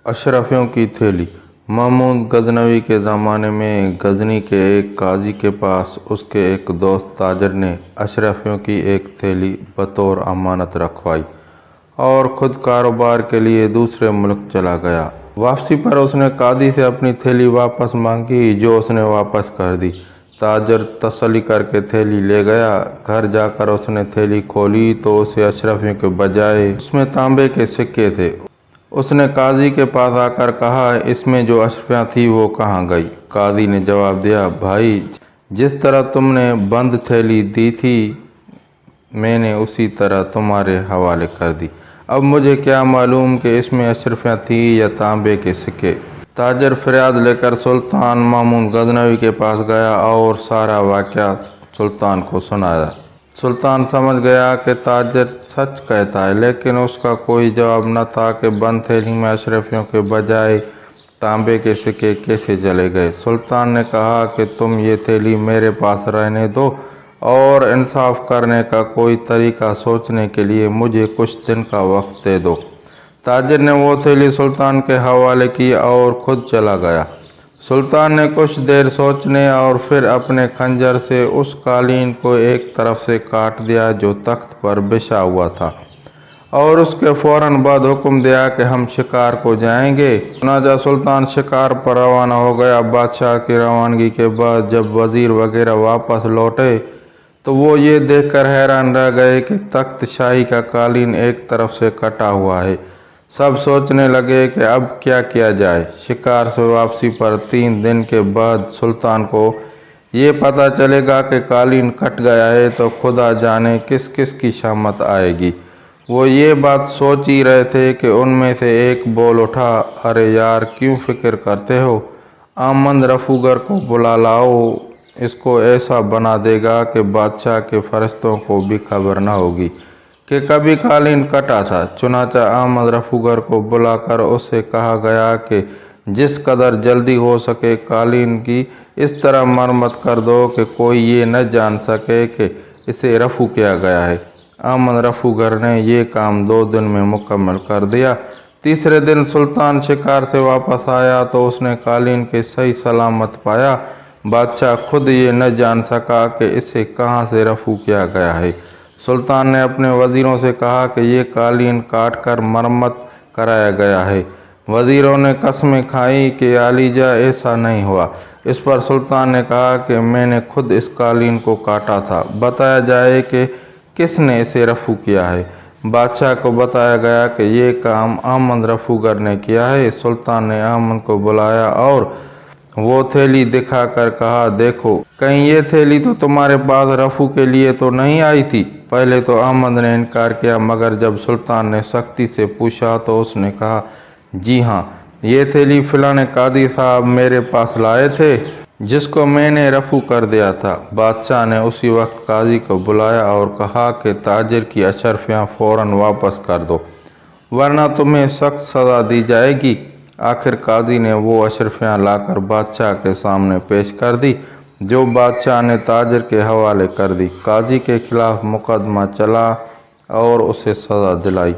اشرفیوں کی تھیلی۔ محمود غزنوی کے زمانے میں غزنی کے ایک قاضی کے پاس اس کے ایک دوست تاجر نے اشرفیوں کی ایک تھیلی بطور امانت رکھوائی اور خود کاروبار کے لیے دوسرے ملک چلا گیا۔ واپسی پر اس نے قاضی سے اپنی تھیلی واپس مانگی، جو اس نے واپس کر دی۔ تاجر تسلی کر کے تھیلی لے گیا۔ گھر جا کر اس نے تھیلی کھولی تو اسے اشرفیوں کے بجائے اس میں تانبے کے سکے تھے۔ اس نے قاضی کے پاس آ کر کہا، اس میں جو اشرفیاں تھیں وہ کہاں گئی؟ قاضی نے جواب دیا، بھائی، جس طرح تم نے بند تھیلی دی تھی میں نے اسی طرح تمہارے حوالے کر دی۔ اب مجھے کیا معلوم کہ اس میں اشرفیاں تھیں یا تانبے کے سکے۔ تاجر فریاد لے کر سلطان محمود غزنوی کے پاس گیا اور سارا واقعہ سلطان کو سنایا۔ سلطان سمجھ گیا کہ تاجر سچ کہتا ہے، لیکن اس کا کوئی جواب نہ تھا کہ بند تھیلی میں اشرفیوں کے بجائے تانبے کے سکے کیسے چلے گئے۔ سلطان نے کہا کہ تم یہ تھیلی میرے پاس رہنے دو اور انصاف کرنے کا کوئی طریقہ سوچنے کے لیے مجھے کچھ دن کا وقت دے دو۔ تاجر نے وہ تھیلی سلطان کے حوالے کی اور خود چلا گیا۔ سلطان نے کچھ دیر سوچنے اور پھر اپنے خنجر سے اس قالین کو ایک طرف سے کاٹ دیا جو تخت پر بچھا ہوا تھا، اور اس کے فوراً بعد حکم دیا کہ ہم شکار کو جائیں گے۔ چنانچہ سلطان شکار پر روانہ ہو گیا۔ بادشاہ کی روانگی کے بعد جب وزیر وغیرہ واپس لوٹے تو وہ یہ دیکھ کر حیران رہ گئے کہ تخت شاہی کا قالین ایک طرف سے کٹا ہوا ہے۔ سب سوچنے لگے کہ اب کیا کیا جائے۔ شکار سے واپسی پر 3 دن کے بعد سلطان کو یہ پتہ چلے گا کہ قالین کٹ گیا ہے تو خدا جانے کس کس کی شامت آئے گی۔ وہ یہ بات سوچ ہی رہے تھے کہ ان میں سے ایک بول اٹھا، ارے یار، کیوں فکر کرتے ہو؟ آمد رفوگر کو بلا لاؤ، اس کو ایسا بنا دے گا کہ بادشاہ کے فرشتوں کو بھی خبر نہ ہوگی کہ کبھی قالین کٹا تھا۔ چنانچہ آمد رفوگر کو بلا کر اس سے کہا گیا کہ جس قدر جلدی ہو سکے قالین کی اس طرح مرمت کر دو کہ کوئی یہ نہ جان سکے کہ اسے رفو کیا گیا ہے۔ آمد رفوگر نے یہ کام 2 دن میں مکمل کر دیا۔ تیسرے دن سلطان شکار سے واپس آیا تو اس نے قالین کے صحیح سلامت پایا۔ بادشاہ خود یہ نہ جان سکا کہ اسے کہاں سے رفو کیا گیا ہے۔ سلطان نے اپنے وزیروں سے کہا کہ یہ قالین کاٹ کر مرمت کرایا گیا ہے۔ وزیروں نے قسمیں کھائیں کہ عالیجاں ایسا نہیں ہوا۔ اس پر سلطان نے کہا کہ میں نے خود اس قالین کو کاٹا تھا، بتایا جائے کہ کس نے اسے رفو کیا ہے۔ بادشاہ کو بتایا گیا کہ یہ کام آمد رفوگر نے کیا ہے۔ سلطان نے آمد کو بلایا اور وہ تھیلی دکھا کر کہا، دیکھو، کہیں یہ تھیلی تو تمہارے پاس رفو کے لیے تو نہیں آئی تھی؟ پہلے تو آمد نے انکار کیا، مگر جب سلطان نے سختی سے پوچھا تو اس نے کہا، جی ہاں، یہ تھیلی فلاں قاضی صاحب میرے پاس لائے تھے، جس کو میں نے رفو کر دیا تھا۔ بادشاہ نے اسی وقت قاضی کو بلایا اور کہا کہ تاجر کی اشرفیاں فوراً واپس کر دو، ورنہ تمہیں سخت سزا دی جائے گی۔ آخر قاضی نے وہ اشرفیاں لا کر بادشاہ کے سامنے پیش کر دی، جو بادشاہ نے تاجر کے حوالے کر دی۔ قاضی کے خلاف مقدمہ چلا اور اسے سزا دلائی۔